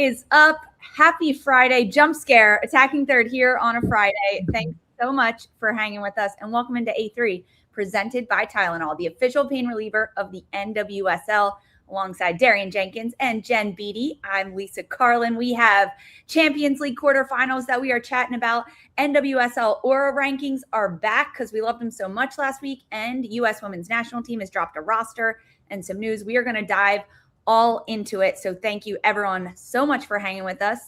is up? Happy Friday. Jump scare. Attacking third here on a Friday. Thanks so much for hanging with us and welcome into A3, presented by Tylenol, the official pain reliever of the NWSL. Alongside Darian Jenkins and Jen Beattie, I'm Lisa Carlin. We have Champions League quarterfinals that we are chatting about. NWSL Aura Rankings are back because we loved them so much last week, and U.S. Women's National Team has dropped a roster and some news. We are going to dive all into it. So thank you everyone so much for hanging with us.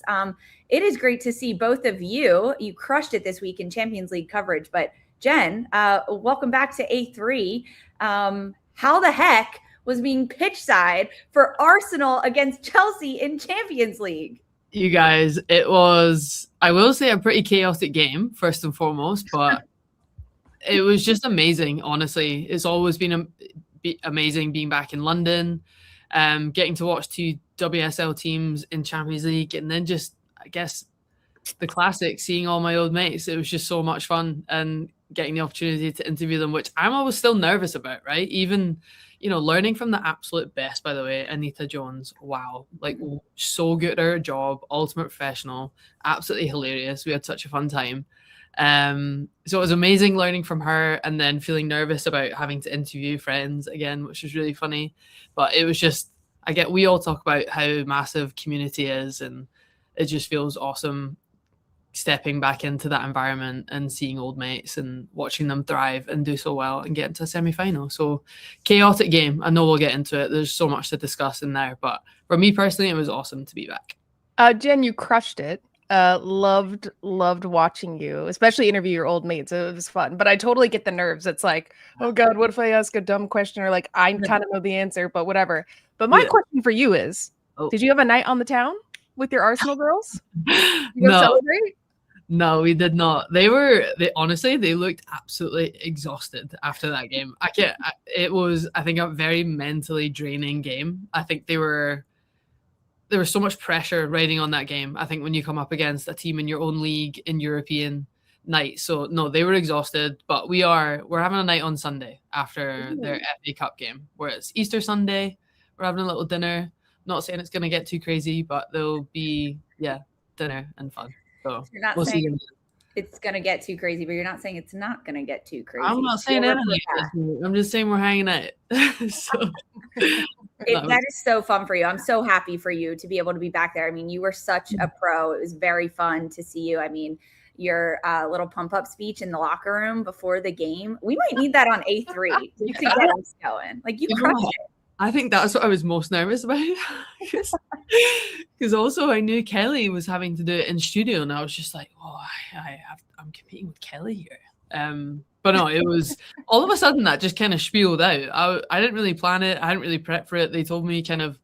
It is great to see both of you. You crushed it this week in Champions League coverage, but Jen, welcome back to A3. How the heck was being pitch side for Arsenal against Chelsea in Champions League? You guys, it was, I will say, a pretty chaotic game, first and foremost, but it was just amazing, honestly. It's always been amazing being back in London, getting to watch two WSL teams in Champions League, and then just, I guess, the classic, seeing all my old mates. It was just so much fun, and getting the opportunity to interview them, which I'm always still nervous about, right? Even, learning from the absolute best, by the way. Anita Jones, wow, like so good at her job, ultimate professional, absolutely hilarious. We had such a fun time. So it was amazing learning from her, and then feeling nervous about having to interview friends again, which was really funny. But it was just, we all talk about how massive community is, and it just feels awesome stepping back into that environment and seeing old mates and watching them thrive and do so well and get into a semi-final. So chaotic game. I know we'll get into it. There's so much to discuss in there, but for me personally, it was awesome to be back. Jen, you crushed it. Loved watching you, especially interview your old mates. It was fun, but I totally get the nerves. It's like, oh God, what if I ask a dumb question, or like, I kind of know the answer, but whatever. But my question for you is, did you have a night on the town with your Arsenal girls? You go celebrate? No, we did not. They honestly, they looked absolutely exhausted after that game. It was, I think, a very mentally draining game. I think there was so much pressure riding on that game. I think when you come up against a team in your own league in European night. So no, they were exhausted, but we're having a night on Sunday after their FA Cup game, where it's Easter Sunday. We're having a little dinner. Not saying it's going to get too crazy, but there'll be, dinner and fun. So you're not saying it's going to get too crazy, but you're not saying it's not going to get too crazy. I'm not saying anything. I'm just saying we're hanging out. That is so fun for you. I'm so happy for you to be able to be back there. I mean, you were such a pro. It was very fun to see you. I mean, your little pump-up speech in the locker room before the game. We might need that on A3 to get us going. Like, you crushed it. I think that's what I was most nervous about, because also I knew Kelly was having to do it in studio, and I was just like, I'm competing with Kelly here. But no, it was all of a sudden that just kind of spieled out. I didn't really plan it. I hadn't really prepped for it. They told me kind of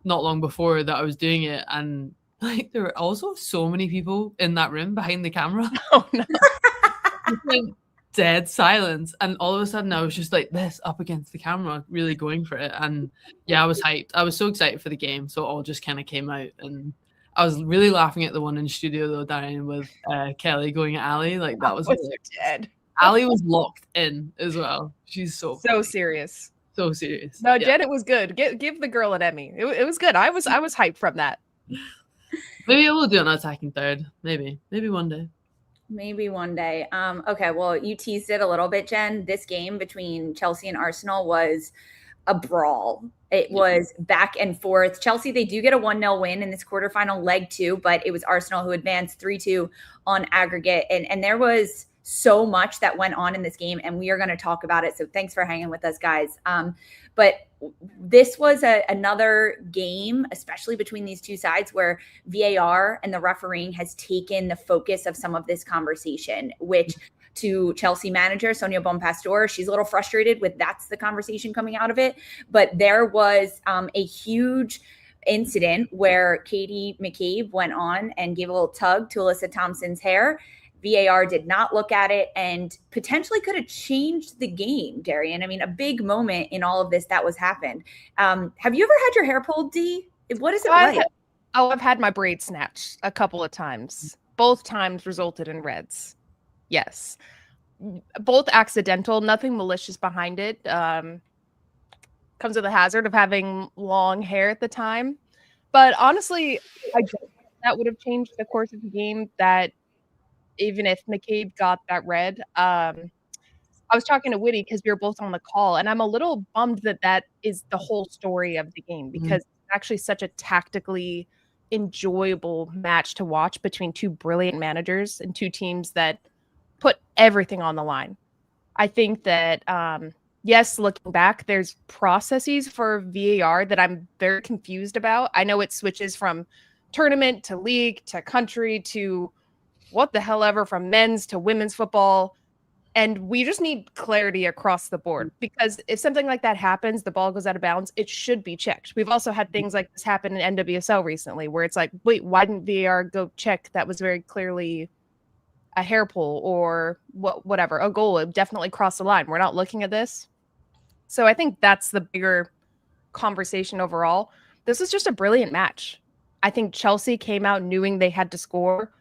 not long before that I was doing it, and like there were also so many people in that room behind the camera. Oh no. Dead silence, and all of a sudden I was just like this up against the camera, really going for it. And I was hyped. I was so excited for the game, so it all just kind of came out. And I was really laughing at the one in studio though, Darian, with Kelly going at Ali. Like, that was dead. Ali was locked in as well. She's so serious. So serious. No, Jen, it was good. Give the girl an Emmy. It was good. I was hyped from that. Maybe we'll do an attacking third. Maybe one day. Maybe one day. Okay, well, you teased it a little bit, Jen. This game between Chelsea and Arsenal was a brawl. It was back and forth. Chelsea, they do get a 1-0 win in this quarterfinal leg 2, but it was Arsenal who advanced 3-2 on aggregate. And there was so much that went on in this game, and we are going to talk about it. So thanks for hanging with us, guys. But this was another game, especially between these two sides, where VAR and the refereeing has taken the focus of some of this conversation, which to Chelsea manager Sonia Bonpastor, she's a little frustrated with that's the conversation coming out of it. But there was a huge incident where Katie McCabe went on and gave a little tug to Alyssa Thompson's hair. VAR did not look at it and potentially could have changed the game, Darian. I mean, a big moment in all of this that was happened. Have you ever had your hair pulled, D? What is it like? I've had my braid snatched a couple of times. Both times resulted in reds. Yes. Both accidental, nothing malicious behind it. Comes with the hazard of having long hair at the time. But honestly, I don't think that would have changed the course of the game. That even if McCabe got that red, I was talking to Whitty because we were both on the call, and I'm a little bummed that that is the whole story of the game because it's actually such a tactically enjoyable match to watch between two brilliant managers and two teams that put everything on the line. I think that, yes, looking back, there's processes for VAR that I'm very confused about. I know it switches from tournament to league to country to what the hell ever, from men's to women's football. And we just need clarity across the board because if something like that happens, the ball goes out of bounds, it should be checked. We've also had things like this happen in NWSL recently where it's like, wait, why didn't VAR go check? That was very clearly a hair pull or whatever, a goal. It definitely crossed the line. We're not looking at this. So I think that's the bigger conversation overall. This was just a brilliant match. I think Chelsea came out knowing they had to score.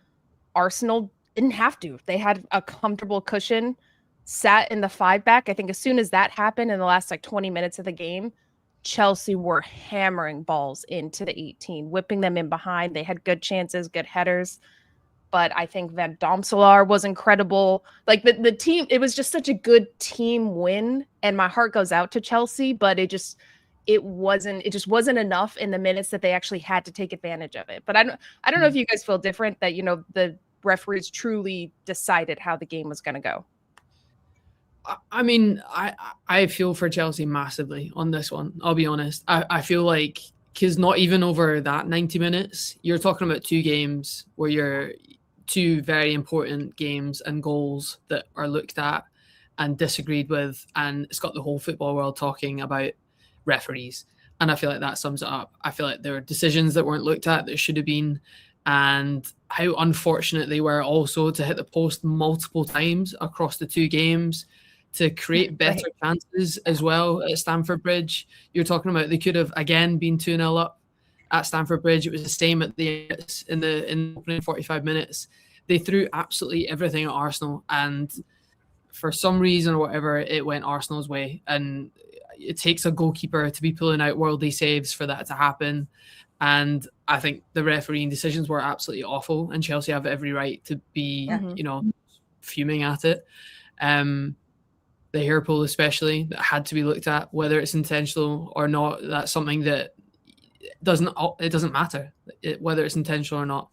Arsenal didn't have to. They had a comfortable cushion, sat in the 5-back. I think as soon as that happened in the last 20 minutes of the game, Chelsea were hammering balls into the 18, whipping them in behind. They had good chances, good headers. But I think Van Domselaar was incredible. Like the team, it was just such a good team win. And my heart goes out to Chelsea, but it just wasn't enough in the minutes that they actually had to take advantage of it. But I don't know if you guys feel different that, the referees truly decided how the game was going to go. I mean, I feel for Chelsea massively on this one. I'll be honest. I feel like, because not even over that 90 minutes, you're talking about two games where you're two very important games and goals that are looked at and disagreed with. And it's got the whole football world talking about referees. And I feel like that sums it up. I feel like there were decisions that weren't looked at that should have been, and how unfortunate they were also to hit the post multiple times across the two games to create better chances as well at Stamford Bridge. You're talking about they could have, again, been 2-0 up at Stamford Bridge. It was the same in the opening 45 minutes. They threw absolutely everything at Arsenal, and for some reason or whatever, it went Arsenal's way. And it takes a goalkeeper to be pulling out worldly saves for that to happen. And I think the refereeing decisions were absolutely awful, and Chelsea have every right to be, fuming at it. The hair pull especially, that had to be looked at, whether it's intentional or not. That's something that doesn't matter whether it's intentional or not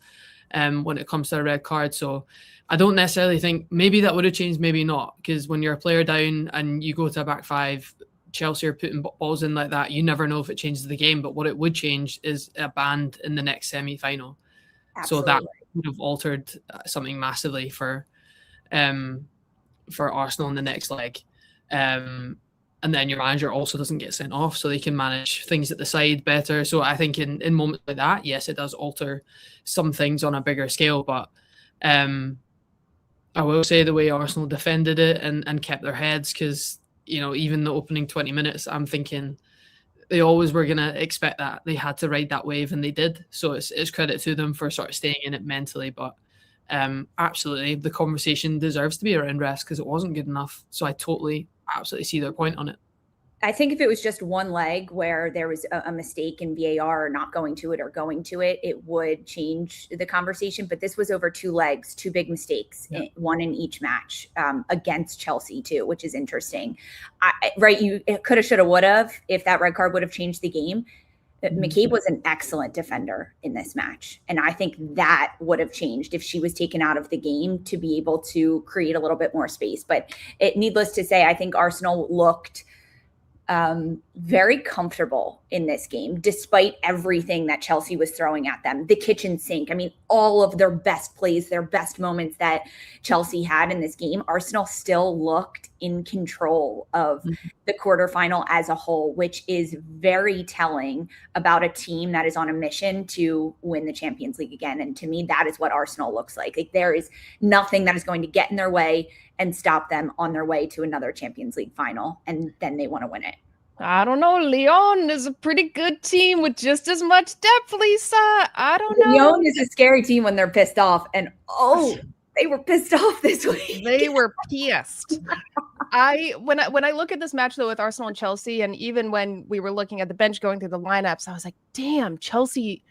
when it comes to a red card. So I don't necessarily think, maybe that would have changed, maybe not, because when you're a player down and you go to a back five, Chelsea are putting balls in like that, you never know if it changes the game. But what it would change is a ban in the next semi-final. So that would have altered something massively for Arsenal in the next leg. And then your manager also doesn't get sent off, so they can manage things at the side better. So I think in moments like that, yes, it does alter some things on a bigger scale. But I will say the way Arsenal defended it and kept their heads, because even the opening 20 minutes, I'm thinking they always were going to expect that. They had to ride that wave, and they did. So it's credit to them for sort of staying in it mentally. But absolutely, the conversation deserves to be around rest because it wasn't good enough. So I absolutely see their point on it. I think if it was just one leg where there was a mistake in VAR or not going to it or going to it, it would change the conversation. But this was over two legs, two big mistakes, one in each match against Chelsea too, which is interesting. You coulda, shoulda, woulda if that red card would have changed the game. McCabe was an excellent defender in this match. And I think that would have changed if she was taken out of the game to be able to create a little bit more space. But needless to say, I think Arsenal looked very comfortable in this game, despite everything that Chelsea was throwing at them. The kitchen sink. I mean, all of their best plays, their best moments that Chelsea had in this game, Arsenal still looked in control of the quarterfinal as a whole, which is very telling about a team that is on a mission to win the Champions League again. And to me, that is what Arsenal looks like. There is nothing that is going to get in their way and stop them on their way to another Champions League final. And then they want to win it. I don't know. Lyon is a pretty good team with just as much depth, Lisa. I don't know. Lyon is a scary team when they're pissed off. And they were pissed off this week. They were pissed. When I look at this match though with Arsenal and Chelsea, and even when we were looking at the bench going through the lineups, I was like, damn, Chelsea.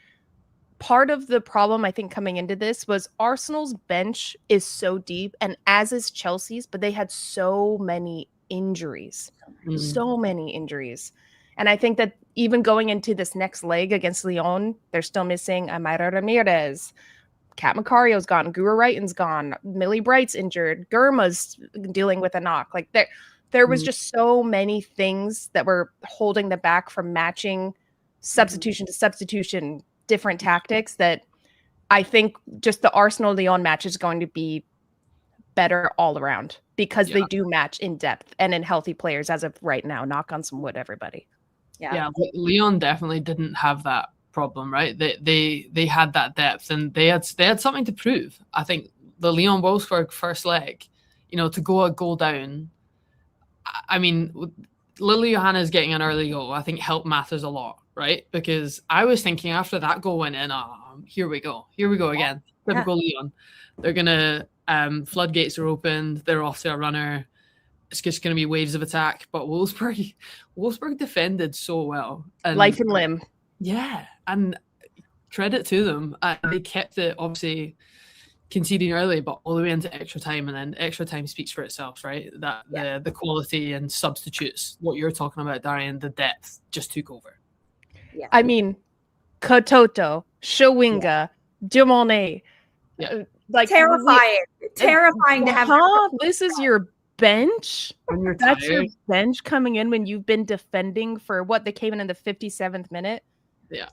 Part of the problem I think coming into this was Arsenal's bench is so deep, and as is Chelsea's, but they had so many injuries. So many injuries. And I think that even going into this next leg against Lyon, they're still missing Amira Ramirez. Kat Macario's gone. Gura Wrighton's gone. Millie Bright's injured. Gurma's dealing with a knock. Like there was just so many things that were holding them back from matching substitution to substitution, different tactics, that I think just the Arsenal-Lyon match is going to be better all around because they do match in depth and in healthy players as of right now. Knock on some wood, everybody. Yeah, Lyon definitely didn't have that problem, right? They had that depth, and they had something to prove. I think the Lyon Wolfsburg first leg, to go a goal down. I mean, Lily Johanna's getting an early goal, I think, helped matters a lot, right? Because I was thinking after that goal went in, here we go again. Typical Lyon. They're gonna floodgates are opened. They're off to a runner. It's just going to be waves of attack. But Wolfsburg defended so well. And, life and limb. Yeah, and credit to them. They kept it, obviously, conceding early, but all the way into extra time, and then extra time speaks for itself, right? The quality and substitutes, what you're talking about, Darian, the depth just took over. Yeah. I mean, Katoto, Shawinga, Dumone. Like terrifying to have. This is your bench. That's your bench coming in when you've been defending for what? They came in the 57th minute. Yeah.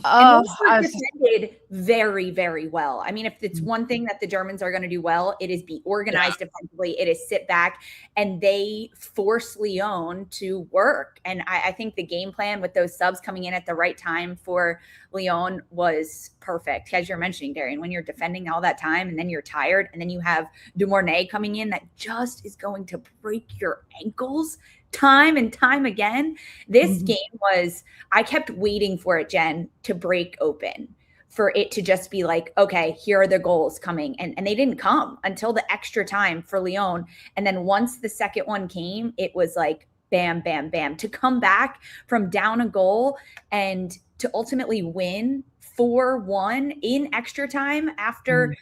Defended very, very well. I mean, if it's one thing that the Germans are going to do well, it is be organized defensively. It is sit back, and they force Lyon to work. And I think the game plan with those subs coming in at the right time for Lyon was perfect. As you're mentioning, Darian, when you're defending all that time and then you're tired, and then you have Dumornay coming in that just is going to break your ankles time and time again. This game was, I kept waiting for it, Jen, to break open, for it to just be like, okay, here are the goals coming. And they didn't come until the extra time for Lyon. And then once the second one came, it was like, bam, bam, bam. To come back from down a goal and to ultimately win 4-1 in extra time after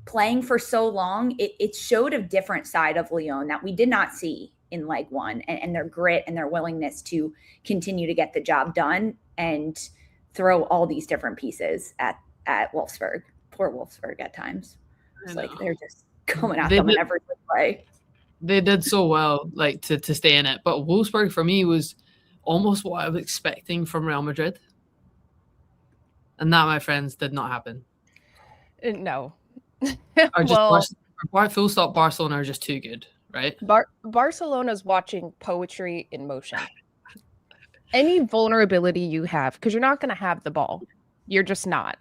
playing for so long, it showed a different side of Lyon that we did not see in leg one, and their grit and their willingness to continue to get the job done and throw all these different pieces at Wolfsburg. Poor Wolfsburg at times. It's like they're just coming at them in every play. They did so well, like to stay in it. But Wolfsburg for me was almost what I was expecting from Real Madrid. And that, my friends, did not happen. No. Full stop, Barcelona are just too good. Right. Barcelona's watching poetry in motion. Any vulnerability you have, because you're not going to have the ball. You're just not.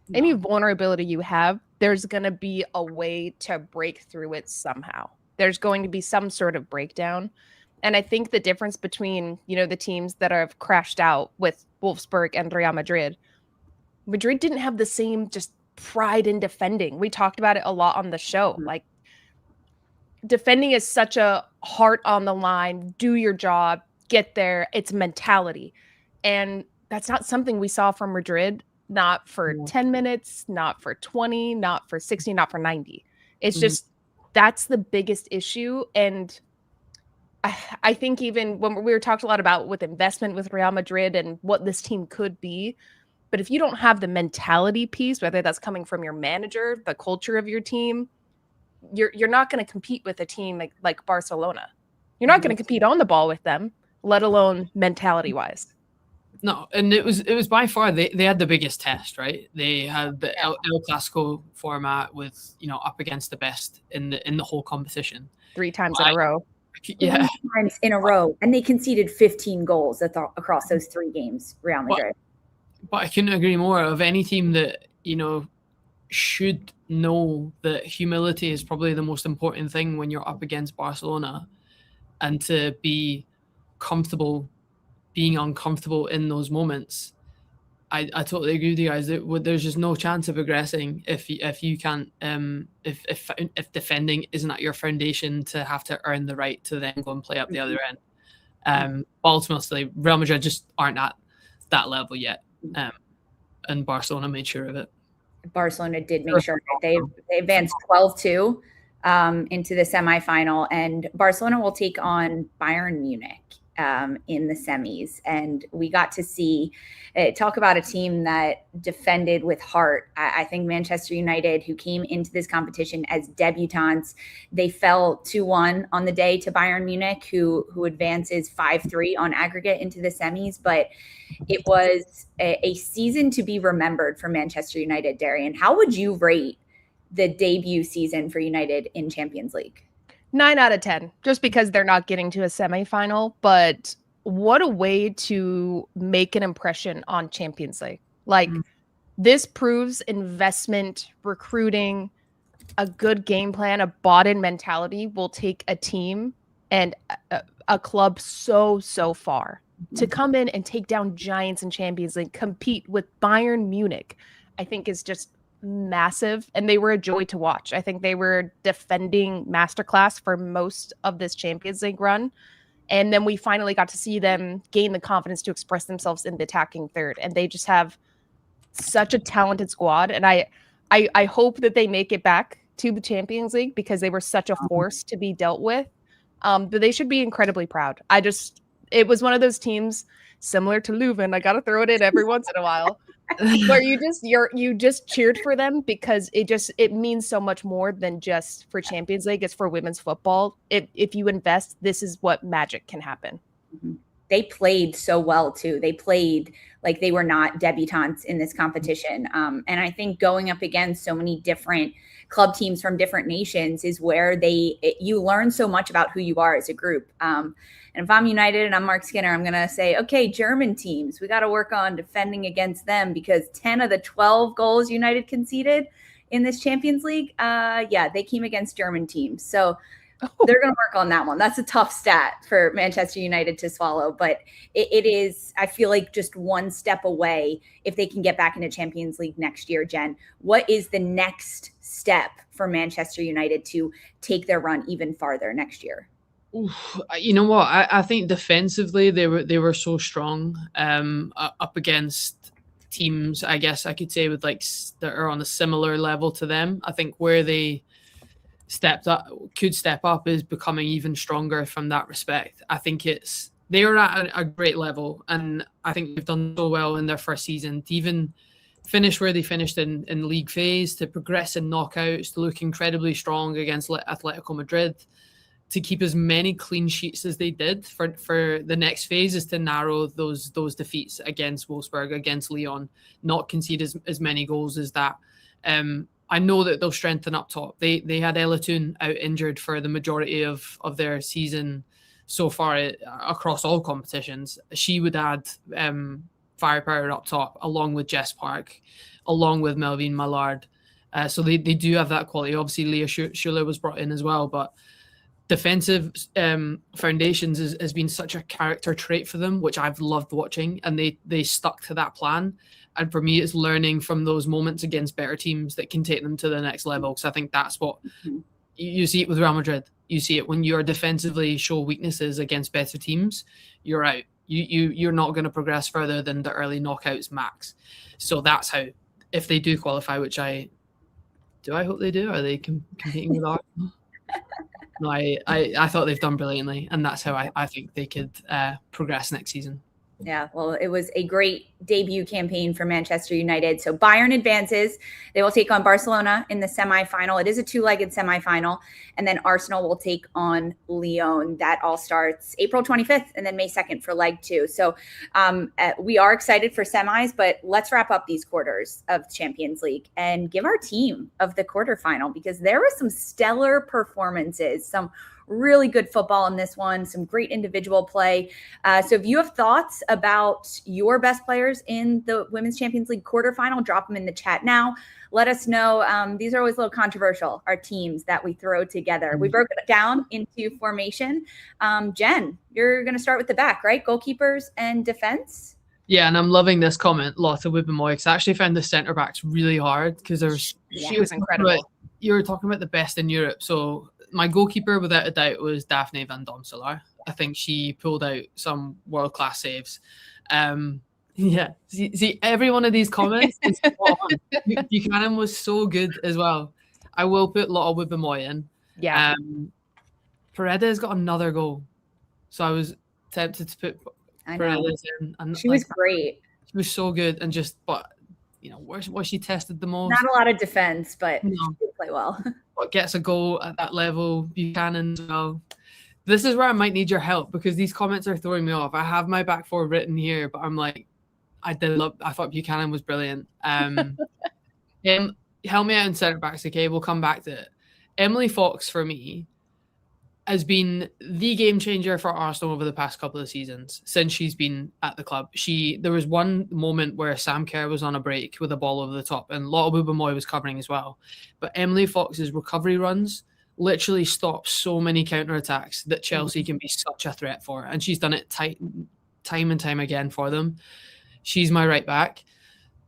No. Any vulnerability you have, there's going to be a way to break through it somehow. There's going to be some sort of breakdown. And I think the difference between, the teams that have crashed out with Wolfsburg and Real Madrid didn't have the same just pride in defending. We talked about it a lot on the show. Like, defending is such a heart on the line, do your job, get there. It's mentality. And that's not something we saw from Madrid, not for 10 minutes, not for 20, not for 60, not for 90. It's just, that's the biggest issue. And I think even when we were talked a lot about with investment with Real Madrid and what this team could be, but if you don't have the mentality piece, whether that's coming from your manager, the culture of your team, you're not going to compete with a team like Barcelona. You're not going to compete on the ball with them, let alone mentality wise. No, and it was by far they had the biggest test, right? They had the El Clasico format with up against the best in the whole competition 3 times in a row. Yeah, 3 times in a row, and they conceded 15 goals across those 3 games. Real Madrid. But I couldn't agree more. Of any team that should know that humility is probably the most important thing when you're up against Barcelona, and to be comfortable being uncomfortable in those moments I totally agree with you guys. There's just no chance of progressing if you can't if defending isn't at your foundation to have to earn the right to then go and play up the other end. Ultimately, Real Madrid just aren't at that level yet, and Barcelona made sure of it. Barcelona did make sure they advanced 12-2 into the semifinal, and Barcelona will take on Bayern Munich in the semis. And we got to see talk about a team that defended with heart. I think Manchester United, who came into this competition as debutantes, they fell 2-1 on the day to Bayern Munich, who advances 5-3 on aggregate into the semis. But it was a season to be remembered for Manchester United. Darian, how would you rate the debut season for United in Champions League? 9 out of 10, just because they're not getting to a semifinal. But what a way to make an impression on Champions League. Like, this proves investment, recruiting, a good game plan, a bought-in mentality will take a team and a club so far. To come in and take down giants in Champions League, compete with Bayern Munich, I think is just massive. And they were a joy to watch. I think they were defending masterclass for most of this Champions League run. And then we finally got to see them gain the confidence to express themselves in the attacking third. And they just have such a talented squad. And I hope that they make it back to the Champions League, because they were such a force to be dealt with. But they should be incredibly proud. It was one of those teams similar to Leuven. I got to throw it in every once in a while, where you just cheered for them because it means so much more than just for Champions League. It's for women's football. If you invest, this is what magic can happen. They played so well too. They played like they were not debutantes in this competition. And I think going up against so many different club teams from different nations is where you learn so much about who you are as a group. And if I'm United and I'm Mark Skinner, I'm going to say, okay, German teams, we got to work on defending against them, because 10 of the 12 goals United conceded in this Champions League, they came against German teams. So they're going to work on that one. That's a tough stat for Manchester United to swallow, but it is, I feel like, just one step away if they can get back into Champions League next year. Jen, what is the next step for Manchester United to take their run even farther next year? You know what? I think defensively they were so strong up against teams, I guess I could say, with like that are on a similar level to them. I think where they could step up is becoming even stronger from that respect. I think they are at a great level, and I think they've done so well in their first season to even finish where they finished in league phase, to progress in knockouts, to look incredibly strong against Atletico Madrid, to keep as many clean sheets as they did for the next phase, is to narrow those defeats against Wolfsburg, against Lyonnes, not concede as many goals as that. I know that they'll strengthen up top. They had Ella Toon out injured for the majority of their season so far across all competitions. She would add firepower up top, along with Jess Park, along with Melvin Mallard. So they do have that quality. Obviously, Leah Schuler was brought in as well, but defensive foundations has been such a character trait for them, which I've loved watching, and they stuck to that plan. And for me, it's learning from those moments against better teams that can take them to the next level. Because I think that's what you see it with Real Madrid. You see it when you're defensively show weaknesses against better teams, you're out. You're not going to progress further than the early knockouts max. So that's how, if they do qualify, which I hope they do. Are they competing with Arsenal? No, I thought they've done brilliantly, and that's how I think they could progress next season. Yeah, well, it was a great debut campaign for Manchester United. So Bayern advances. They will take on Barcelona in the semifinal. It is a two-legged semifinal. And then Arsenal will take on Lyon. That all starts April 25th and then May 2nd for leg 2. So we are excited for semis, but let's wrap up these quarters of Champions League and give our team of the quarterfinal, because there were some stellar performances, some really good football in this one, some great individual play. So if you have thoughts about your best players in the Women's Champions League quarterfinal, drop them in the chat now. Let us know. These are always a little controversial, our teams that we throw together. We broke it down into formation. Jen, you're going to start with the back, right? Goalkeepers and defense? Yeah, and I'm loving this comment, Lotte Wubben-Moy, because I actually found the centre backs really hard because there's She was incredible. You were talking about the best in Europe. So my goalkeeper, without a doubt, was Daphne van Domselaar. I think she pulled out some world-class saves. Yeah, see, every one of these comments is spot on. Buchanan was so good as well. I will put Lotte Wubben-Moy in. Yeah. Paredes got another goal, so I was tempted to put Paredes in. And she was great. She was so good, and but where she tested the most. Not a lot of defense, but she did play well. But gets a goal at that level. Buchanan as well. This is where I might need your help because these comments are throwing me off. I have my back four written here, but I'm like, I thought Buchanan was brilliant. Help me out in centre backs, okay? We'll come back to it. Emily Fox for me has been the game changer for Arsenal over the past couple of seasons since she's been at the club. There was one moment where Sam Kerr was on a break with a ball over the top and Lotte Wubben-Moy was covering as well. But Emily Fox's recovery runs literally stop so many counterattacks that Chelsea can be such a threat for. And she's done it time and time again for them. She's my right back.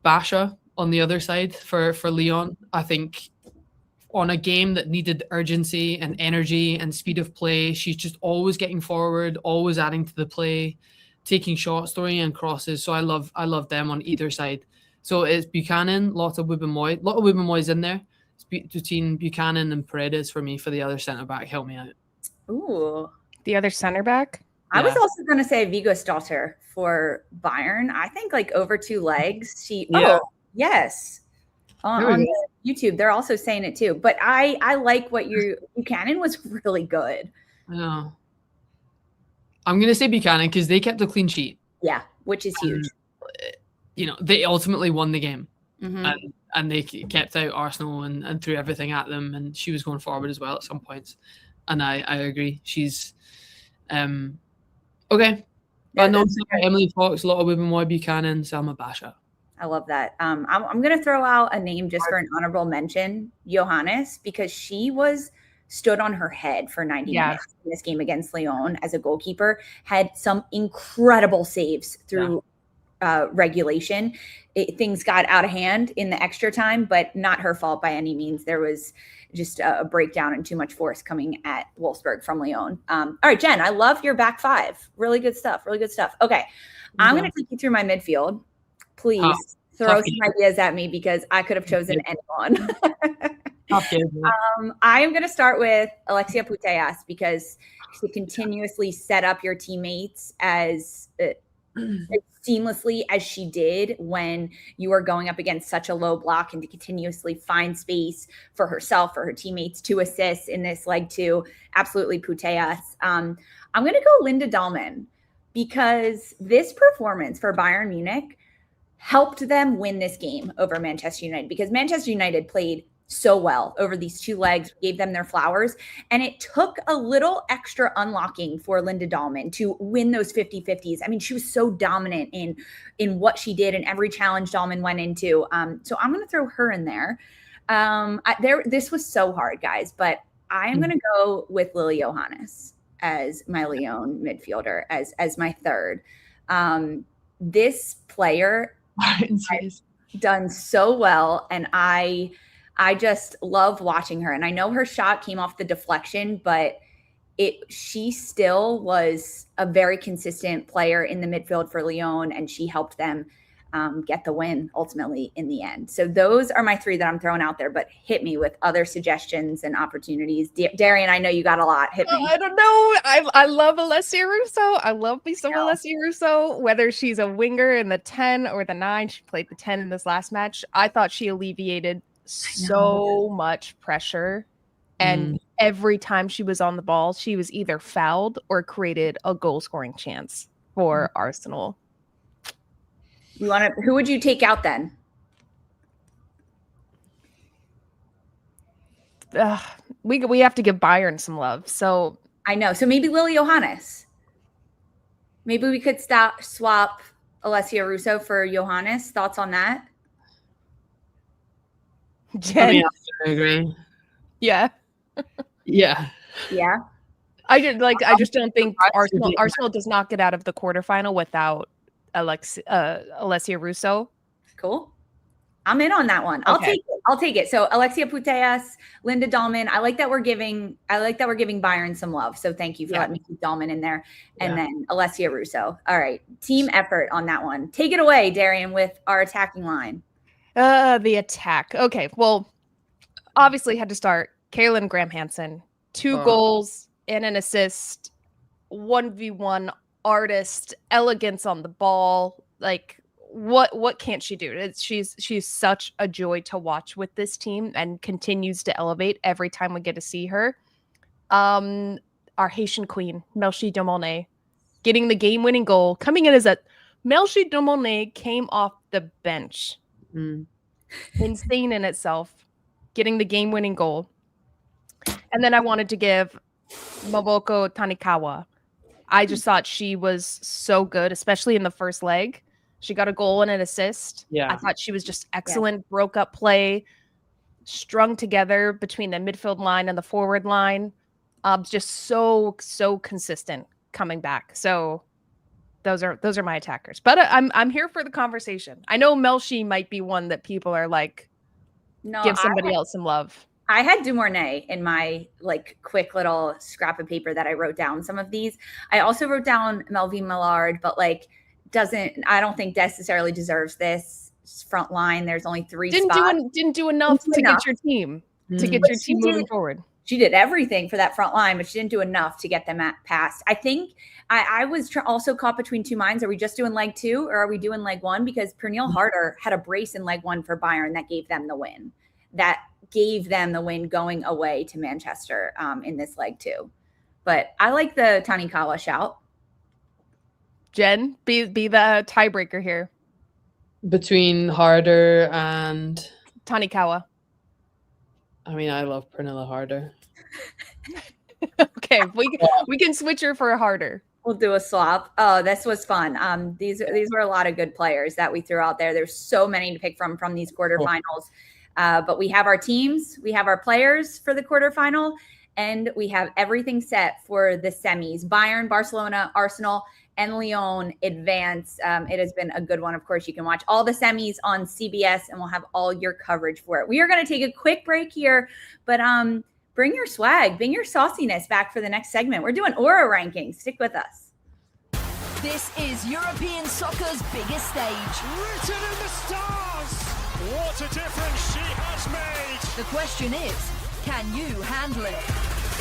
Basha on the other side for Lyon. I think on a game that needed urgency and energy and speed of play, she's just always getting forward, always adding to the play, taking shots, throwing in crosses. So I love them on either side. So it's Buchanan, Lotte Wubben-Moy. Lotte Wubben-Moy's in there. It's between Buchanan and Paredes for me for the other centre back. Help me out. Ooh, the other centre back. I was also going to say Viggo's daughter for Bayern. I think like over 2 legs. Yes. On YouTube, they're also saying it too. But I like what Buchanan was really good. I know. I'm going to say Buchanan because they kept a clean sheet. Yeah, which is huge. They ultimately won the game. Mm-hmm. And they kept out Arsenal and threw everything at them. And she was going forward as well at some points. And I agree. She's okay. Yeah, Emily Fox, Lotte Wubben-Moy, Buchanan, Selma Basha. I love that. I'm going to throw out a name just for an honorable mention, Johannes, because she stood on her head for 90 minutes in this game against Lyon as a goalkeeper, had some incredible saves through regulation. Things got out of hand in the extra time, but not her fault by any means. There was just a breakdown and too much force coming at Wolfsburg from Lyon. All right, Jen, I love your back five. Really good stuff. Okay. I'm going to take you through my midfield. Please throw some ideas at me because I could have chosen anyone. I am going to start with Alexia Putellas because she continuously set up your teammates as seamlessly as she did when you were going up against such a low block and to continuously find space for herself, for her teammates, 2 assists in this leg 2. Absolutely Putellas. I'm going to go Linda Dahlmann because this performance for Bayern Munich helped them win this game over Manchester United because Manchester United played so well over these 2 legs, gave them their flowers. And it took a little extra unlocking for Linda Dahlmann to win those 50-50s. I mean, she was so dominant in what she did and every challenge Dahlmann went into. So I'm going to throw her in there. This was so hard, guys, but I am going to go with Lily Johannes as my Lyon midfielder, as my third. This player has done so well, and I just love watching her. And I know her shot came off the deflection, but she still was a very consistent player in the midfield for Lyon, and she helped them get the win ultimately in the end. So those are my 3 that I'm throwing out there, but hit me with other suggestions and opportunities. Darian, I know you got a lot. Hit me. I don't know. I love Alessia Russo. I love me some Alessia Russo, whether she's a winger in the 10 or the 9. She played the 10 in this last match. I thought she alleviated so much pressure. And every time she was on the ball, she was either fouled or created a goal scoring chance for Arsenal. Who would you take out then? We have to give Bayern some love. So I know. So maybe Lily Johannes. Maybe we could swap Alessia Russo for Johannes. Thoughts on that? Jen? I agree. Yeah. Yeah. I just don't think Arsenal does not get out of the quarterfinal without Alessia Russo. Cool. I'm in on that one. Okay. I'll take it. So Alexia Putellas, Linda Dahlman. I like that we're giving Bayern some love. So thank you for letting me keep Dahlman in there. And then Alessia Russo. All right. Team effort on that one. Take it away, Darian, with our attacking line. The attack. Okay. Well, obviously had to start Kaylin Graham Hansen. 2 goals and an assist. 1v1 artist, elegance on the ball. Like, what can't she do? She's such a joy to watch with this team and continues to elevate every time we get to see her. Our Haitian queen, Melchi Domonnet, getting the game-winning goal, coming in as a Melchi Domonnet came off the bench. Insane in itself, getting the game-winning goal. And then I wanted to give Maboko Tanikawa. I just thought she was so good, especially in the first leg. She got a goal and an assist. I thought she was just excellent. Broke up play, strung together between the midfield line and the forward line. Just so consistent coming back. So those are my attackers. But I'm here for the conversation. I know Melchi might be one that people are like, give somebody else some love. I had Dumornay in my like quick little scrap of paper that I wrote down some of these. I also wrote down Melvin Millard, but like I don't think necessarily deserves this front line. There's only 3 spots. Didn't do enough to get your team moving forward. She did everything for that front line, but she didn't do enough to get them past. I think I was also caught between 2 minds. Are we just doing leg 2 or are we doing leg 1? Because Pernille Harder had a brace in leg 1 for Bayern that gave them the win. That gave them the win going away to Manchester in this leg 2. But I like the Tanikawa shout. Jen, be the tiebreaker here. Between Harder and Tanikawa. I mean, I love Pernilla Harder. Okay, we can switch her for a Harder. We'll do a swap. Oh, this was fun. These were a lot of good players that we threw out there. There's so many to pick from these quarterfinals. But we have our teams, we have our players for the quarterfinal, and we have everything set for the semis. Bayern, Barcelona, Arsenal, and Lyon advance. It has been a good one. Of course, you can watch all the semis on CBS, and we'll have all your coverage for it. We are going to take a quick break here, but bring your swag, bring your sauciness back for the next segment. We're doing Aura Rankings. Stick with us. This is European soccer's biggest stage. Written in the stars. What a difference she has made. The question is, can you handle it?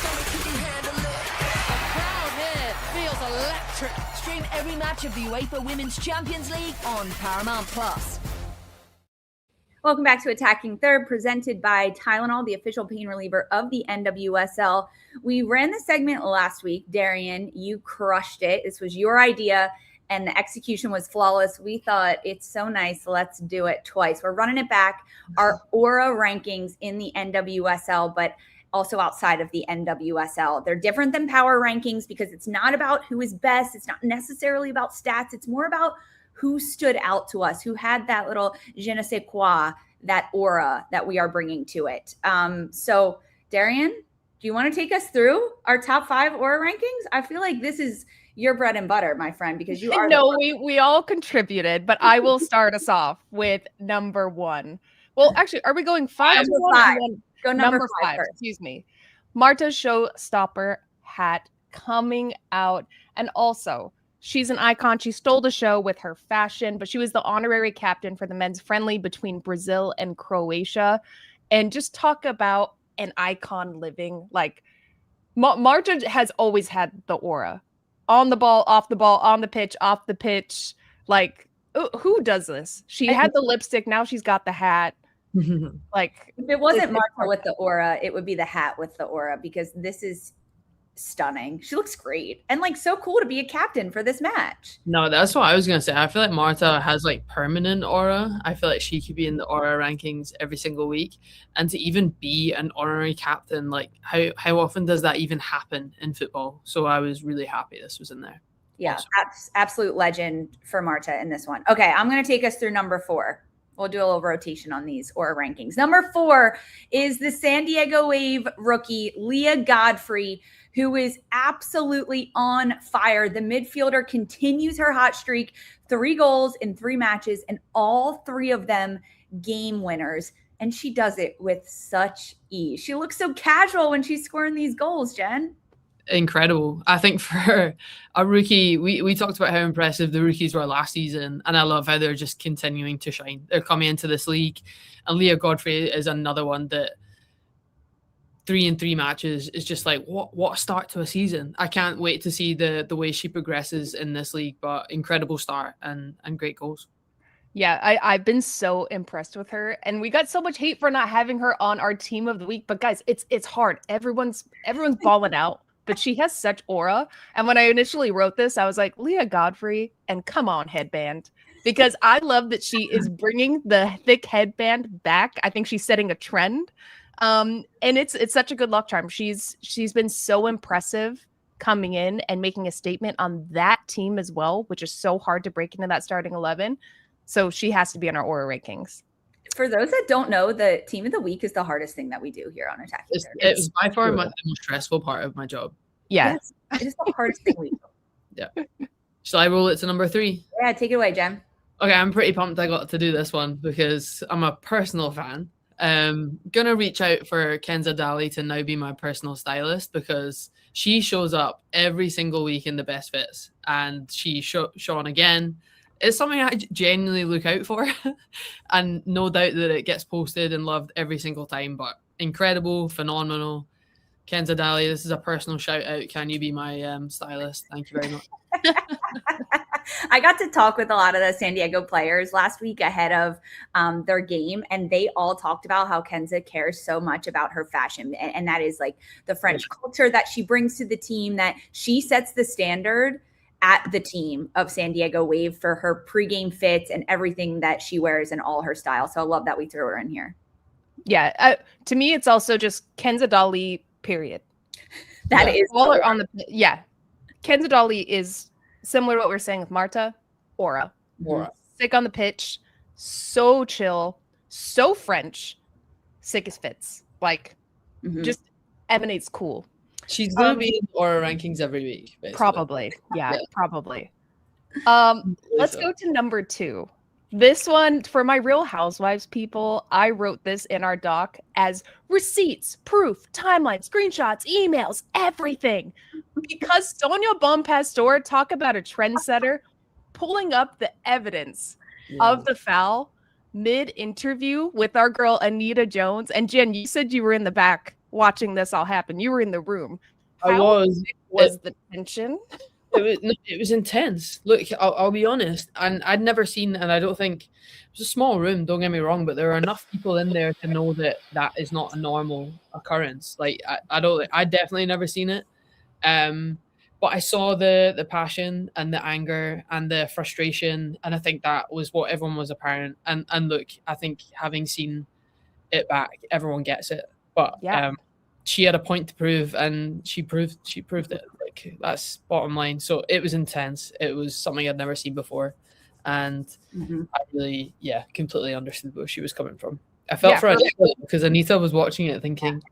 Can you handle it? The crowd here feels electric. Stream every match of the UEFA Women's Champions League on Paramount+. Welcome back to Attacking Third, presented by Tylenol, the official pain reliever of the NWSL. We ran the segment last week. Darian, you crushed it. This was your idea, and the execution was flawless. We thought it's so nice. Let's do it twice. We're running it back. Our Aura rankings in the NWSL, but also outside of the NWSL. They're different than power rankings because it's not about who is best. It's not necessarily about stats. It's more about who stood out to us, who had that little je ne sais quoi, that aura that we are bringing to it. So, Darian, do you want to take us through our top 5 aura rankings? I feel like this is your bread and butter, my friend, because you are. No, we all contributed, but I will start us off with number 1. Well, actually, are we going 5 to 1? Go number 5 first. Excuse me. Marta's showstopper hat coming out, and also she's an icon. She stole the show with her fashion, but she was the honorary captain for the men's friendly between Brazil and Croatia. And just talk about an icon living. Like, Marta has always had the aura. On the ball, off the ball, on the pitch, off the pitch. Like, who does this? She had the lipstick. Now she's got the hat. Like, if it wasn't Marta with the aura, it would be the hat with the aura, because this is stunning. She looks great and like so cool to be a captain for this match. No, that's what I was gonna say. I feel like Marta has like permanent aura. I feel like she could be in the aura rankings every single week, and to even be an honorary captain, like how often does that even happen in football? So I was really happy this was in there. Yeah, awesome. Absolute legend for Marta in this one. Okay, I'm gonna take us through number 4. We'll do a little rotation on these aura rankings. Number 4 is the San Diego Wave rookie, Leah Godfrey, who is absolutely on fire. The midfielder continues her hot streak, 3 goals in 3 matches, and all 3 of them game winners. And she does it with such ease. She looks so casual when she's scoring these goals, Jen. Incredible. I think for a rookie, we talked about how impressive the rookies were last season, and I love how they're just continuing to shine. They're coming into this league, and Leah Godfrey is another one that 3 in 3 matches is just like what a start to a season. I can't wait to see the way she progresses in this league, but incredible start and great goals. Yeah, I've been so impressed with her, and we got so much hate for not having her on our team of the week. But guys, it's hard. Everyone's balling out, but she has such aura. And when I initially wrote this, I was like, Leah Godfrey and come on headband, because I love that she is bringing the thick headband back. I think she's setting a trend, and it's such a good luck charm. She's been so impressive coming in and making a statement on that team as well, which is so hard to break into that starting 11. So she has to be on our Aura rankings. For those that don't know, the team of the week is the hardest thing that we do here on Attacking Third. It's by far the most stressful part of my job. Yeah. Yes, it is the hardest thing we do. Yeah. Shall I roll it to number 3? Yeah, take it away, Jen. Okay, I'm pretty pumped I got to do this one because I'm a personal fan. Gonna reach out for Kenza Daly to now be my personal stylist because she shows up every single week in the best fits, and she shone again. It's something I genuinely look out for, and no doubt that it gets posted and loved every single time. But incredible, phenomenal. Kenza Daly, this is a personal shout out. Can you be my stylist? Thank you very much. I got to talk with a lot of the San Diego players last week ahead of their game, and they all talked about how Kenza cares so much about her fashion. And that is like the French culture that she brings to the team, that she sets the standard at the team of San Diego Wave for her pregame fits and everything that she wears in all her style. So I love that we threw her in here. Yeah. To me, it's also just Kenza Daly, period. That is all on the, yeah. Kenza Daly is similar to what we were saying with Marta. Aura. Sick on the pitch. So chill. So French. Sick as fits. Like, just emanates cool. She's going to be in Aura rankings every week. Basically. Probably. Yeah, probably. Let's go to number 2. This one, for my Real Housewives people, I wrote this in our doc as receipts, proof, timeline, screenshots, emails, everything. Because Sonia Bonpastor, talk about a trendsetter, pulling up the evidence of the foul mid-interview with our girl Anita Jones. And Jen, you said you were in the back watching this all happen. You were in the room. How was the tension? It was intense. Look, I'll be honest, and I'd never seen, and I don't think it was a small room. Don't get me wrong, but there are enough people in there to know that is not a normal occurrence. Like I definitely never seen it. But I saw the passion and the anger and the frustration, and I think that was what everyone was apparent. And look, I think having seen it back, everyone gets it. But she had a point to prove, and she proved it. Like, that's bottom line. So it was intense. It was something I'd never seen before, and I really, completely understood where she was coming from. I felt for Anita because Anita was watching it, thinking,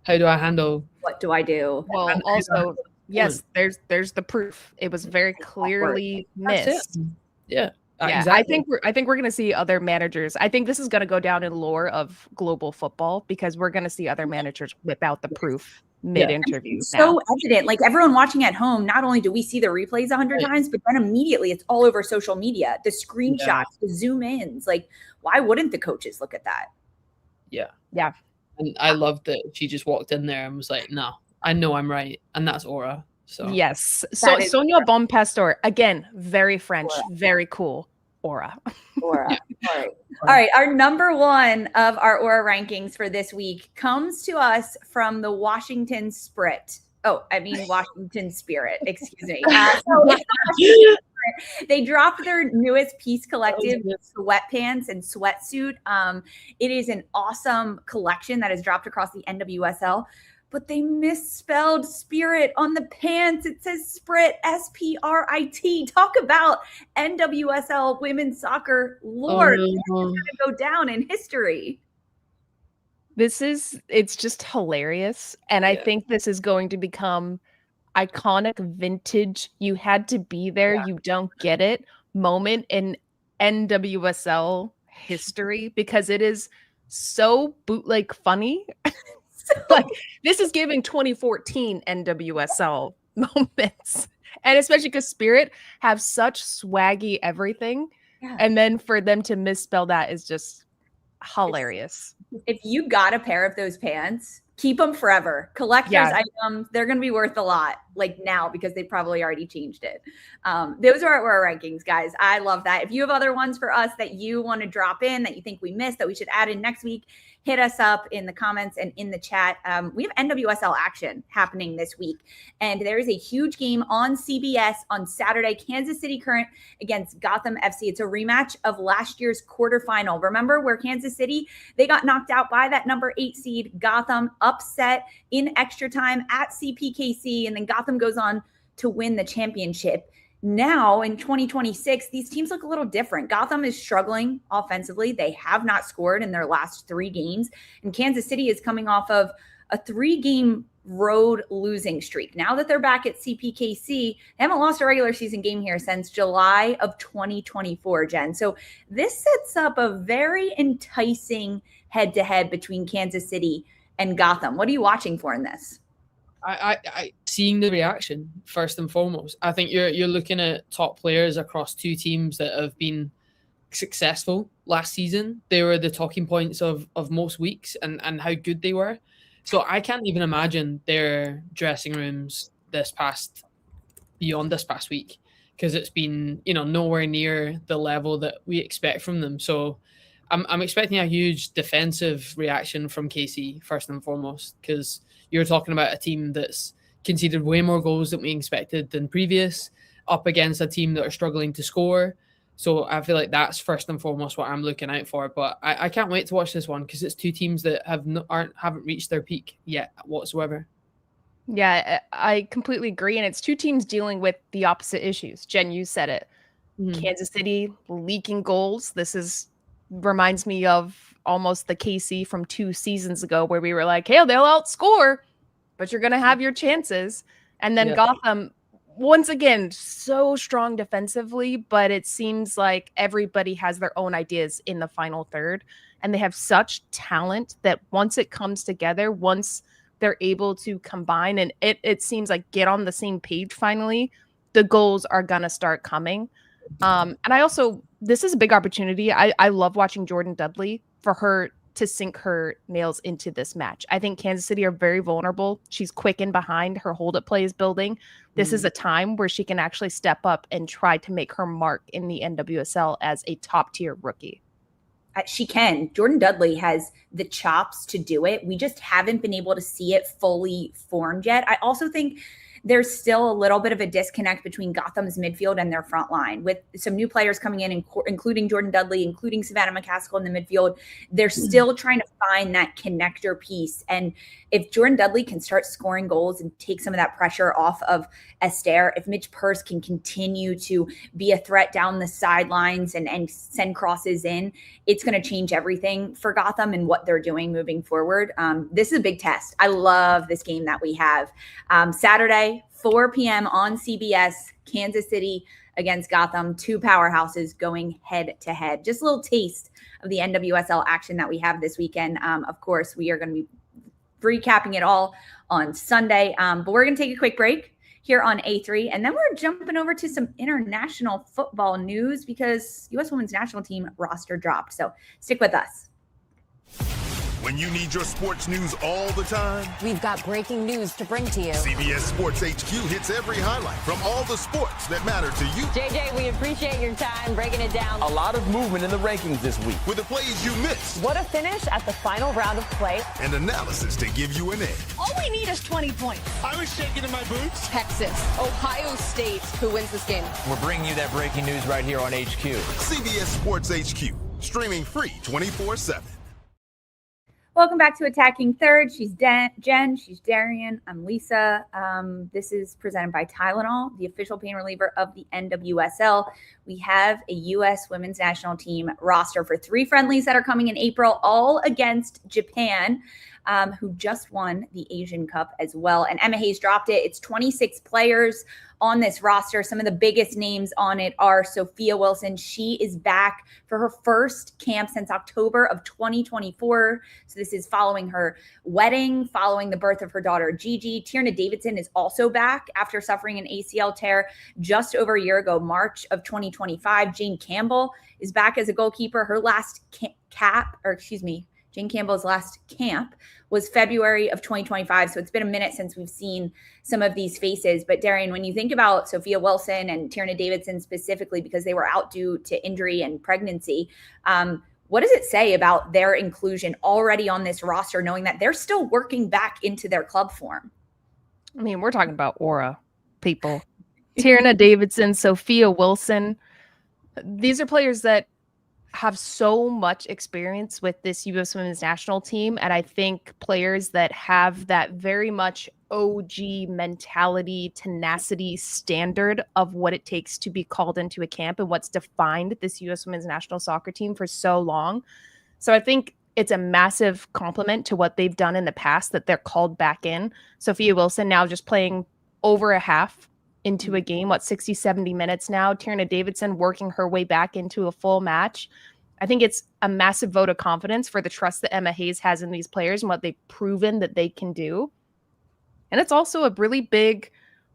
"How do I handle? What do I do?" Well, also, yes, there's the proof. It was very clearly missed. Yeah. Yeah, exactly. I think we're going to see other managers. I think this is going to go down in lore of global football because we're going to see other managers whip out the proof mid-interview. It's so evident. Like, everyone watching at home, not only do we see the replays 100 times, but then immediately it's all over social media. The screenshots, the zoom ins. Like, why wouldn't the coaches look at that? Yeah. Yeah. And I loved that she just walked in there and was like, "No, I know I'm right," and that's Aura. So yes. So Sonia Bonpastor, again, very French, very cool. Aura. All right. Our number 1 of our Aura rankings for this week comes to us from the Washington Spirit. Washington Spirit. Excuse me. They dropped their newest piece collective, sweatpants and sweatsuit. It is an awesome collection that has dropped across the NWSL. But they misspelled Spirit on the pants. It says Sprit, S-P-R-I-T. Talk about NWSL women's soccer lore. It's going to go down in history. It's just hilarious. And I think this is going to become iconic vintage. You had to be there. You don't get it moment in NWSL history because it is so bootleg funny. Like this is giving 2014 NWSL moments. And especially because Spirit have such swaggy everything. Yeah. And then for them to misspell that is just hilarious. If you got a pair of those pants, keep them forever. Collector's items, they're going to be worth a lot like now because they probably already changed it. Those are our rankings, guys. I love that. If you have other ones for us that you want to drop in that you think we missed that we should add in next week, hit us up in the comments and in the chat. We have NWSL action happening this week. And there is a huge game on CBS on Saturday, Kansas City Current against Gotham FC. It's a rematch of last year's quarterfinal. Remember where Kansas City, they got knocked out by that number 8 seed Gotham, upset in extra time at CPKC. And then Gotham goes on to win the championship. Now in 2026, these teams look a little different. Gotham is struggling offensively. They have not scored in their last 3 games. And Kansas City is coming off of a 3-game road losing streak. Now that they're back at CPKC, they haven't lost a regular season game here since July of 2024, Jen. So this sets up a very enticing head-to-head between Kansas City and Gotham. What are you watching for in this? I seeing the reaction first and foremost. I think you're looking at top players across 2 teams that have been successful last season. They were the talking points of most weeks and how good they were. So I can't even imagine their dressing rooms beyond this past week because it's been nowhere near the level that we expect from them. So I'm expecting a huge defensive reaction from KC first and foremost because you're talking about a team that's conceded way more goals than we expected than previous, up against a team that are struggling to score. So I feel like that's first and foremost what I'm looking out for. But I can't wait to watch this one because it's 2 teams that haven't reached their peak yet whatsoever. Yeah, I completely agree. And it's 2 teams dealing with the opposite issues. Jen, you said it. Kansas City leaking goals. This reminds me of almost the KC from 2 seasons ago where we were like, hey, they'll outscore, but you're going to have your chances. And then Gotham, once again, so strong defensively, but it seems like everybody has their own ideas in the final third. And they have such talent that once it comes together, once they're able to combine and it seems like get on the same page finally, the goals are going to start coming. And this is a big opportunity. I love watching Jordan Dudley for her to sink her nails into this match. I think Kansas City are very vulnerable. She's quick in behind. Her hold-up play is building. This is a time where she can actually step up and try to make her mark in the NWSL as a top-tier rookie. She can. Jordan Dudley has the chops to do it. We just haven't been able to see it fully formed yet. I also think there's still a little bit of a disconnect between Gotham's midfield and their front line. With some new players coming in, including Jordan Dudley, including Savannah McCaskill in the midfield, they're still trying to find that connector piece. And if Jordan Dudley can start scoring goals and take some of that pressure off of Esther, if Midge Purse can continue to be a threat down the sidelines and send crosses in, it's going to change everything for Gotham and what they're doing moving forward. This is a big test. I love this game that we have. Saturday, 4 p.m. on CBS, Kansas City against Gotham, 2 powerhouses going head to head. Just a little taste of the NWSL action that we have this weekend. Of course, we are going to be recapping it all on Sunday, but we're going to take a quick break here on A3, and then we're jumping over to some international football news because U.S. Women's National Team roster dropped. So stick with us. When you need your sports news all the time, We've got breaking news to bring to you. CBS Sports HQ hits every highlight from all the sports that matter to you. JJ, we appreciate your time breaking it down. A lot of movement in the rankings this week. With the plays you missed What a finish at the final round of play. and analysis to give you an edge. All we need is 20 points. I was shaking in my boots. Texas, Ohio State, who wins this game? We're bringing you that breaking news right here on HQ. CBS Sports HQ, streaming free 24/7. Welcome back to Attacking Third. She's Jen. She's Darian. I'm Lisa. This is presented by Tylenol, the official pain reliever of the NWSL. We have a U.S. women's national team roster for 3 friendlies that are coming in April, all against Japan, who just won the Asian Cup as well. And Emma Hayes dropped it. It's 26 players on this roster. Some of the biggest names on it are Sophia Wilson. She is back for her first camp since October of 2024. So this is following her wedding, following the birth of her daughter, Gigi. Tierna Davidson is also back after suffering an ACL tear just over a year ago, March of 2025. Jane Campbell is back as a goalkeeper. Her last Jane Campbell's last camp was February of 2025. So it's been a minute since we've seen some of these faces. But Darian, when you think about Sophia Wilson and Tierna Davidson specifically, because they were out due to injury and pregnancy, what does it say about their inclusion already on this roster, knowing that they're still working back into their club form? I mean, we're talking about aura, people. Tierna Davidson, Sophia Wilson. These are players that have so much experience with this U.S. women's national team. And I think players that have that very much OG mentality, tenacity, standard of what it takes to be called into a camp and what's defined this U.S. women's national soccer team for so long. So I think it's a massive compliment to what they've done in the past that they're called back in. Sophia Wilson now just playing over a half into a game, 60, 70 minutes now. Tierna Davidson working her way back into a full match. I think it's a massive vote of confidence for the trust that Emma Hayes has in these players and what they've proven that they can do. And it's also a really big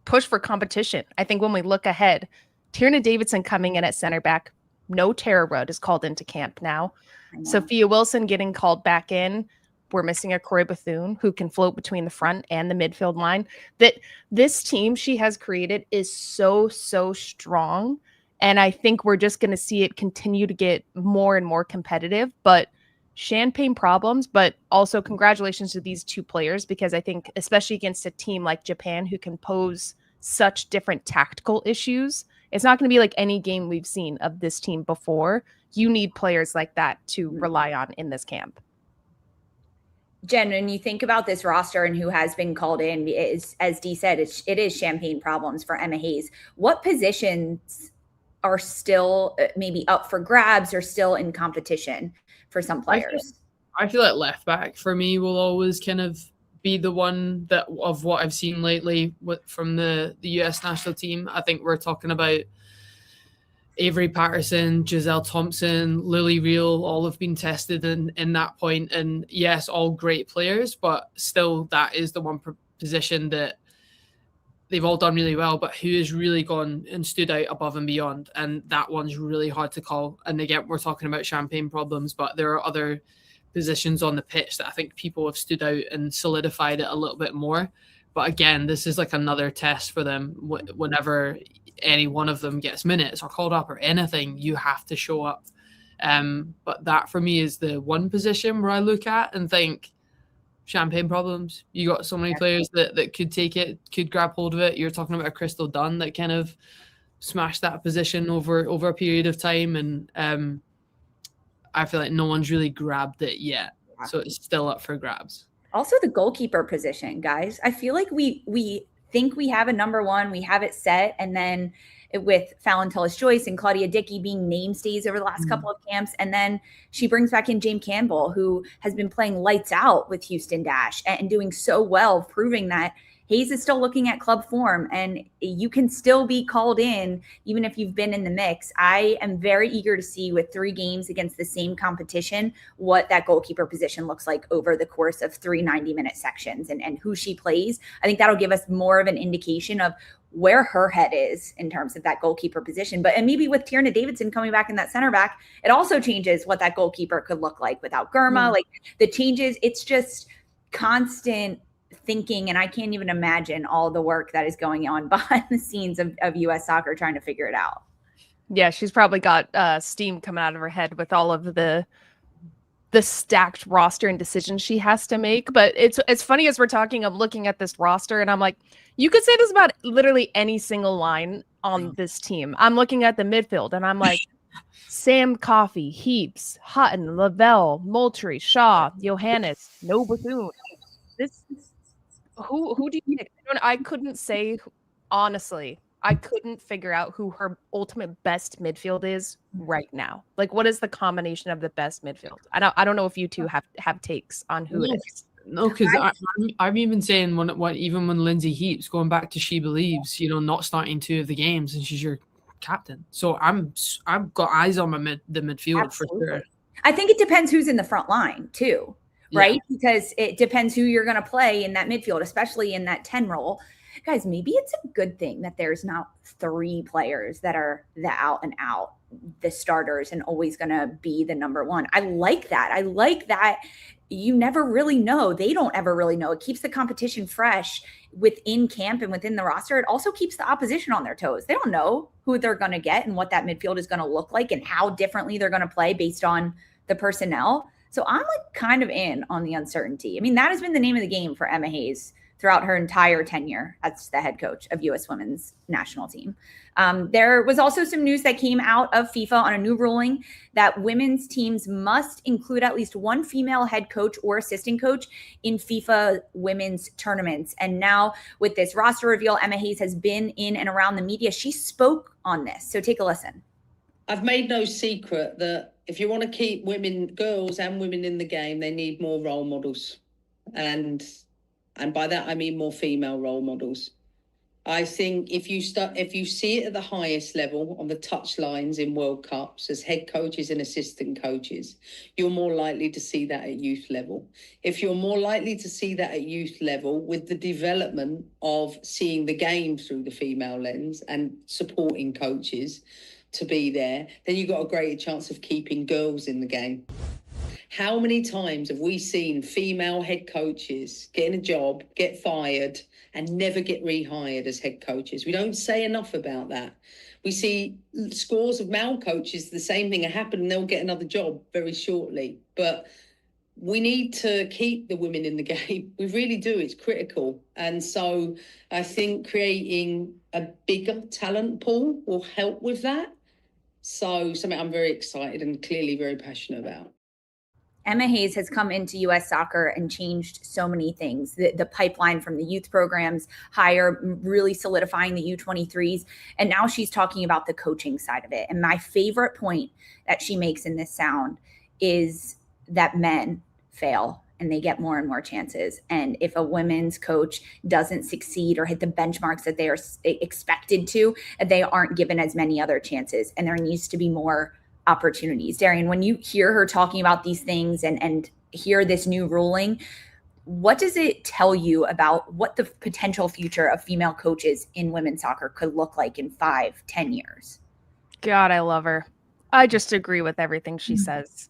push for competition. I think when we look ahead, Tierna Davidson coming in at center back, no Tara Rudd is called into camp now. Sophia Wilson getting called back in. We're missing a Corey Bethune who can float between the front and the midfield line. That this team she has created is so, so strong. And I think we're just going to see it continue to get more and more competitive. But champagne problems, but also congratulations to these 2 players, because I think especially against a team like Japan who can pose such different tactical issues, it's not going to be like any game we've seen of this team before. You need players like that to rely on in this camp. Jen, when you think about this roster and who has been called in, as Dee said, it is champagne problems for Emma Hayes. What positions are still maybe up for grabs or still in competition for some players? I feel like left back for me will always kind of be the one that of what I've seen lately from the US national team. I think we're talking about Avery Patterson, Giselle Thompson, Lily Reel, all have been tested in that point. And yes, all great players, but still that is the one position that they've all done really well, but who has really gone and stood out above and beyond. And that one's really hard to call. And again, we're talking about champagne problems, but there are other positions on the pitch that I think people have stood out and solidified it a little bit more. But again, this is like another test for them. Whenever any one of them gets minutes or called up or anything, you have to show up. But that for me is the one position where I look at and think champagne problems. You got so many players that could take it, could grab hold of it. You're talking about a Crystal Dunn that kind of smashed that position over a period of time. And I feel like no one's really grabbed it yet. So it's still up for grabs. Also the goalkeeper position, guys. I feel like we think we have a number one, we have it set, and then with Fallon Tullis-Joyce and Claudia Dickey being mainstays over the last couple of camps, and then she brings back in Jane Campbell, who has been playing lights out with Houston Dash and doing so well, proving that Hayes is still looking at club form and you can still be called in even if you've been in the mix. I am very eager to see with 3 games against the same competition what that goalkeeper position looks like over the course of 3 90-minute sections and who she plays. I think that'll give us more of an indication of where her head is in terms of that goalkeeper position. And maybe with Tierna Davidson coming back in that center back, it also changes what that goalkeeper could look like without Girma. Like the changes, it's just constant thinking, and I can't even imagine all the work that is going on behind the scenes of U.S. soccer trying to figure it out. Yeah, she's probably got steam coming out of her head with all of the stacked roster and decisions she has to make. But it's funny as we're talking, I'm looking at this roster and I'm like, you could say this about literally any single line on this team. I'm looking at the midfield and I'm like, Sam Coffey, Heaps, Hutton, Lavelle, Moultrie, Shaw, Johannes, no Bethune. This who do you pick? I couldn't say honestly. I couldn't figure out who her ultimate best midfield is right now. Like, what is the combination of the best midfield? I don't know if you two have takes on who it is. No, because I'm even saying even when Lindsay Heaps going back to She Believes, not starting 2 of the games, and she's your captain. So I've got eyes on the midfield. Absolutely. For sure. I think it depends who's in the front line too, right? Yeah. Because it depends who you're going to play in that midfield, especially in that 10 role. Guys, maybe it's a good thing that there's not 3 players that are the out and out, the starters, and always going to be the number 1. I like that. I like that. You never really know. They don't ever really know. It keeps the competition fresh within camp and within the roster. It also keeps the opposition on their toes. They don't know who they're going to get and what that midfield is going to look like and how differently they're going to play based on the personnel. So I'm like kind of in on the uncertainty. I mean, that has been the name of the game for Emma Hayes throughout her entire tenure as the head coach of U.S. women's national team. There was also some news that came out of FIFA on a new ruling that women's teams must include at least 1 female head coach or assistant coach in FIFA women's tournaments. And now with this roster reveal, Emma Hayes has been in and around the media. She spoke on this. So take a listen. I've made no secret that if you want to keep girls and women in the game, they need more role models. And by that, I mean more female role models. I think if you see it at the highest level on the touch lines in World Cups as head coaches and assistant coaches, you're more likely to see that at youth level. If you're more likely to see that at youth level with the development of seeing the game through the female lens and supporting coaches to be there, then you've got a greater chance of keeping girls in the game. How many times have we seen female head coaches get in a job, get fired, and never get rehired as head coaches? We don't say enough about that. We see scores of male coaches, the same thing happen, and they'll get another job very shortly. But we need to keep the women in the game. We really do. It's critical. And so I think creating a bigger talent pool will help with that. So something I'm very excited and clearly very passionate about. Emma Hayes has come into U.S. soccer and changed so many things. The pipeline from the youth programs, higher, really solidifying the U23s. And now she's talking about the coaching side of it. And my favorite point that she makes in this sound is that men fail and they get more and more chances. And if a women's coach doesn't succeed or hit the benchmarks that they are expected to, they aren't given as many other chances. And there needs to be more opportunities. Darian, when you hear her talking about these things and hear this new ruling, what does it tell you about what the potential future of female coaches in women's soccer could look like in 5-10 years? God, I love her. I just agree with everything she says.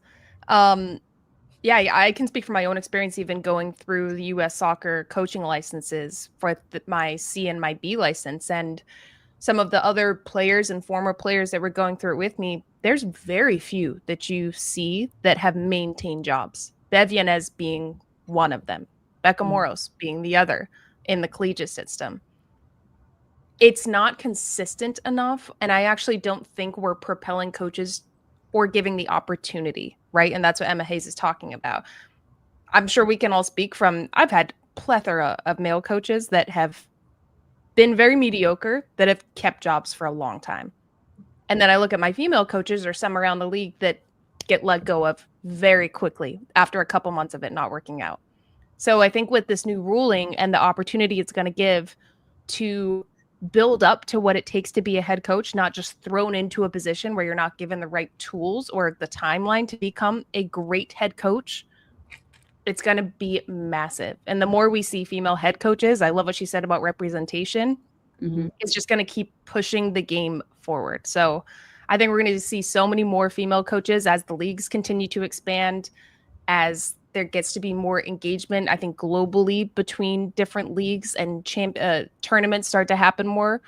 Yeah, I can speak from my own experience, even going through the U.S. soccer coaching licenses for my C and my B license. And some of the other players and former players that were going through it with me, there's very few that you see that have maintained jobs. Bev Yanez being one of them, Becca Moros being the other in the collegiate system. It's not consistent enough, and I actually don't think we're propelling coaches or giving the opportunity, right? And that's what Emma Hayes is talking about. I'm sure we can all speak from, I've had plethora of male coaches that have been very mediocre, that have kept jobs for a long time. And then I look at my female coaches or some around the league that get let go of very quickly after a couple months of it not working out. So I think with this new ruling and the opportunity it's going to give to build up to what it takes to be a head coach, not just thrown into a position where you're not given the right tools or the timeline to become a great head coach, it's going to be massive. And the more we see female head coaches, I love what she said about representation. It's just going to keep pushing the game forward. So I think we're going to see so many more female coaches as the leagues continue to expand, as there gets to be more engagement, I think, globally between different leagues and tournaments start to happen more.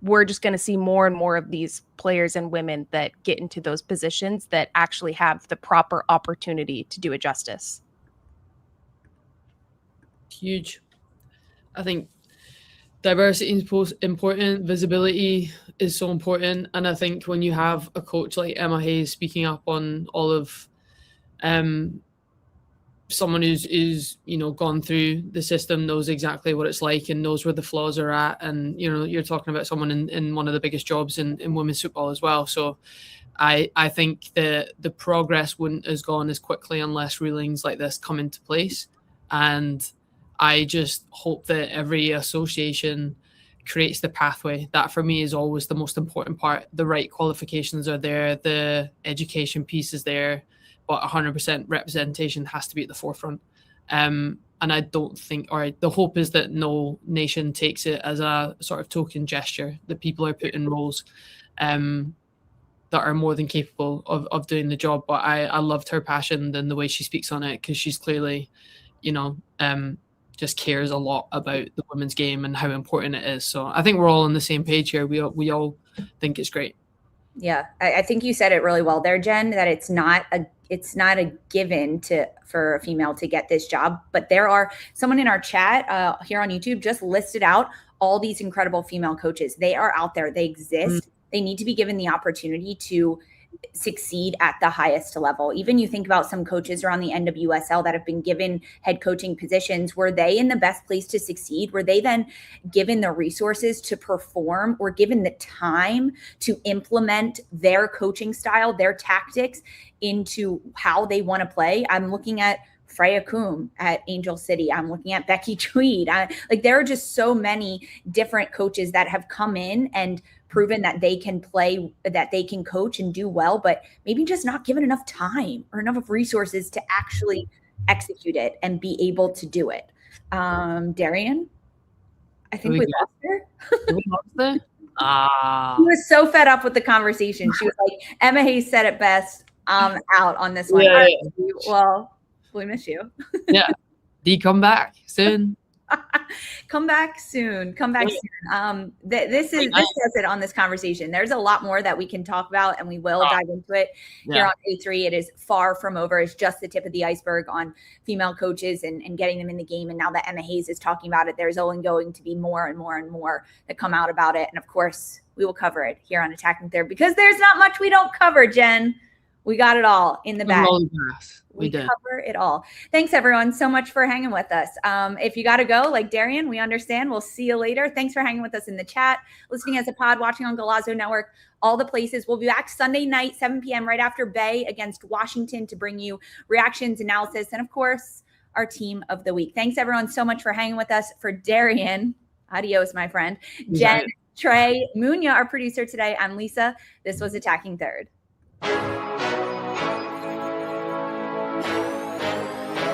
We're just going to see more and more of these players and women that get into those positions that actually have the proper opportunity to do it justice. Huge. I think diversity is important. Visibility is so important. And I think when you have a coach like Emma Hayes speaking up on all of someone who's gone through the system, knows exactly what it's like and knows where the flaws are at. And, you're talking about someone in one of the biggest jobs in women's football as well. So I think the progress wouldn't have gone as quickly unless rulings like this come into place. And I just hope that every association creates the pathway. That for me is always the most important part. The right qualifications are there, the education piece is there, but 100% representation has to be at the forefront. And I don't think, or the hope is that no nation takes it as a sort of token gesture, that people are put in roles that are more than capable of doing the job. But I loved her passion and the way she speaks on it, because she's clearly, just cares a lot about the women's game and how important it is. So I think we're all on the same page here. We all think it's great. Yeah, I think you said it really well there, Jen, that it's not a given for a female to get this job, but there are someone in our chat here on YouTube just listed out all these incredible female coaches. They are out there. They exist. They need to be given the opportunity to succeed at the highest level. Even you think about some coaches around the NWSL that have been given head coaching positions. Were they in the best place to succeed? Were they then given the resources to perform, or given the time to implement their coaching style, their tactics into how they want to play? I'm looking at Freya Coombe at Angel City. I'm looking at Becky Tweed. There are just so many different coaches that have come in and proven that they can play, that they can coach and do well, but maybe just not given enough time or enough resources to actually execute it and be able to do it. Darian, I think we lost her. We lost her? She was so fed up with the conversation. She was like, Emma Hayes said it best. I'm out on this one. Yeah. Well, we miss you. Yeah. Do you come back soon? Come back soon. This says it on this conversation. There's a lot more that we can talk about, and we will dive into it here on A3. It is far from over. It's just the tip of the iceberg on female coaches and getting them in the game. And now that Emma Hayes is talking about it, there's only going to be more and more and more that come out about it. And of course, we will cover it here on Attacking Third, because there's not much we don't cover, Jen. We got it all in the bag. We cover it all. Thanks, everyone, so much for hanging with us. If you got to go, like Darian, we understand. We'll see you later. Thanks for hanging with us in the chat, listening as a pod, watching on Golazo Network, all the places. We'll be back Sunday night, 7 p.m., right after Bay against Washington, to bring you reactions, analysis, and, of course, our team of the week. Thanks, everyone, so much for hanging with us. For Darian, adios, my friend. Jen, Trey, Munya, our producer today. I'm Lisa. This was Attacking Third.